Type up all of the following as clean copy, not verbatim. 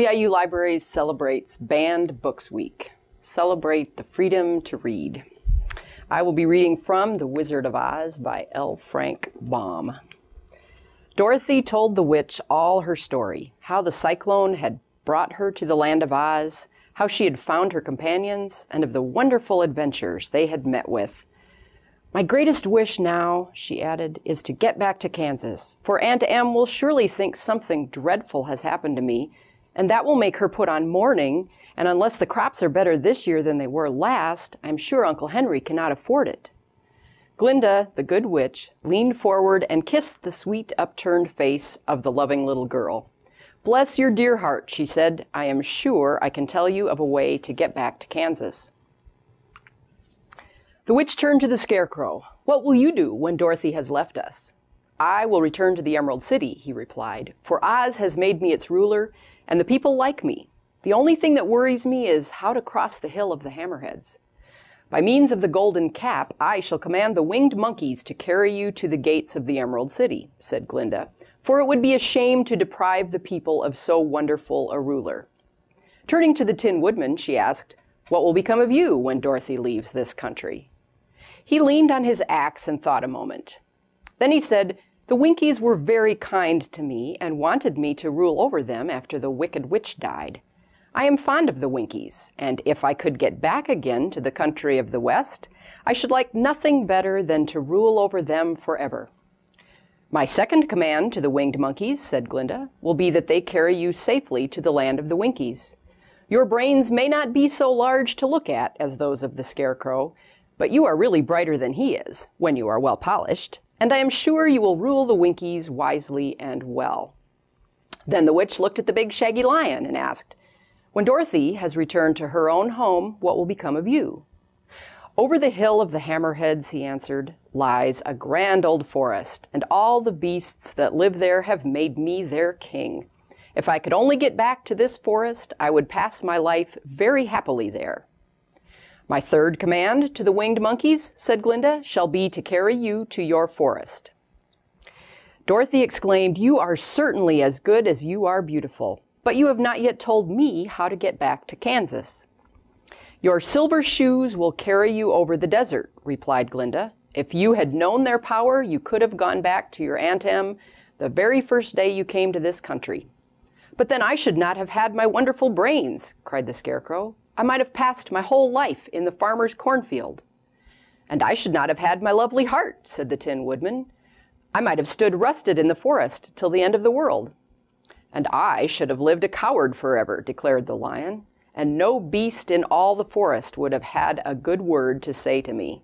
WIU Libraries celebrates Banned Books Week. Celebrate the freedom to read. I will be reading from The Wizard of Oz by L. Frank Baum. Dorothy told the witch all her story, how the cyclone had brought her to the land of Oz, how she had found her companions, and of the wonderful adventures they had met with. My greatest wish now, she added, is to get back to Kansas, for Aunt Em will surely think something dreadful has happened to me, and that will make her put on mourning, and unless the crops are better this year than they were last, I'm sure Uncle Henry cannot afford it. Glinda, the good witch, leaned forward and kissed the sweet upturned face of the loving little girl. Bless your dear heart, she said, I am sure I can tell you of a way to get back to Kansas. The witch turned to the Scarecrow. What will you do when Dorothy has left us? I will return to the Emerald City, he replied, for Oz has made me its ruler, and the people like me. The only thing that worries me is how to cross the hill of the Hammerheads. By means of the golden cap, I shall command the winged monkeys to carry you to the gates of the Emerald City, said Glinda, for it would be a shame to deprive the people of so wonderful a ruler. Turning to the Tin Woodman, she asked, what will become of you when Dorothy leaves this country? He leaned on his axe and thought a moment. Then he said, the Winkies were very kind to me and wanted me to rule over them after the wicked witch died. I am fond of the Winkies, and if I could get back again to the country of the West, I should like nothing better than to rule over them forever. My second command to the winged monkeys, said Glinda, will be that they carry you safely to the land of the Winkies. Your brains may not be so large to look at as those of the Scarecrow, but you are really brighter than he is, when you are well polished, and I am sure you will rule the Winkies wisely and well. Then the witch looked at the big shaggy lion and asked, when Dorothy has returned to her own home, what will become of you? Over the hill of the Hammerheads, he answered, lies a grand old forest, and all the beasts that live there have made me their king. If I could only get back to this forest, I would pass my life very happily there. My third command to the winged monkeys, said Glinda, shall be to carry you to your forest. Dorothy exclaimed, you are certainly as good as you are beautiful, but you have not yet told me how to get back to Kansas. Your silver shoes will carry you over the desert, replied Glinda. If you had known their power, you could have gone back to your Aunt Em the very first day you came to this country. But then I should not have had my wonderful brains, cried the Scarecrow. I might have passed my whole life in the farmer's cornfield. And I should not have had my lovely heart, said the Tin Woodman. I might have stood rusted in the forest till the end of the world. And I should have lived a coward forever, declared the lion, and no beast in all the forest would have had a good word to say to me.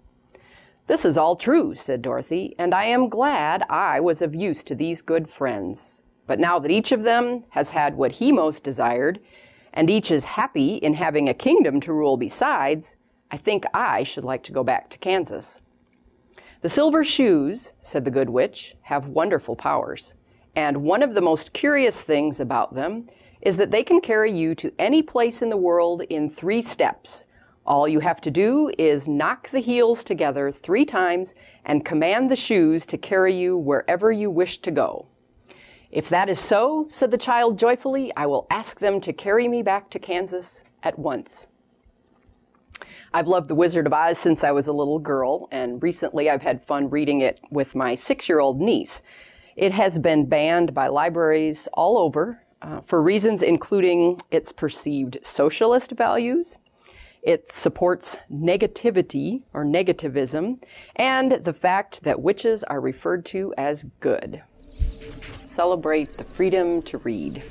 This is all true, said Dorothy, and I am glad I was of use to these good friends. But now that each of them has had what he most desired, and each is happy in having a kingdom to rule besides, I think I should like to go back to Kansas. The silver shoes, said the good witch, have wonderful powers, and one of the most curious things about them is that they can carry you to any place in the world in 3 steps. All you have to do is knock the heels together 3 times and command the shoes to carry you wherever you wish to go. If that is so, said the child joyfully, I will ask them to carry me back to Kansas at once. I've loved The Wizard of Oz since I was a little girl, and recently I've had fun reading it with my 6-year-old niece. It has been banned by libraries all over for reasons including its perceived socialist values, it supports negativity or negativism, and the fact that witches are referred to as good. Celebrate the freedom to read.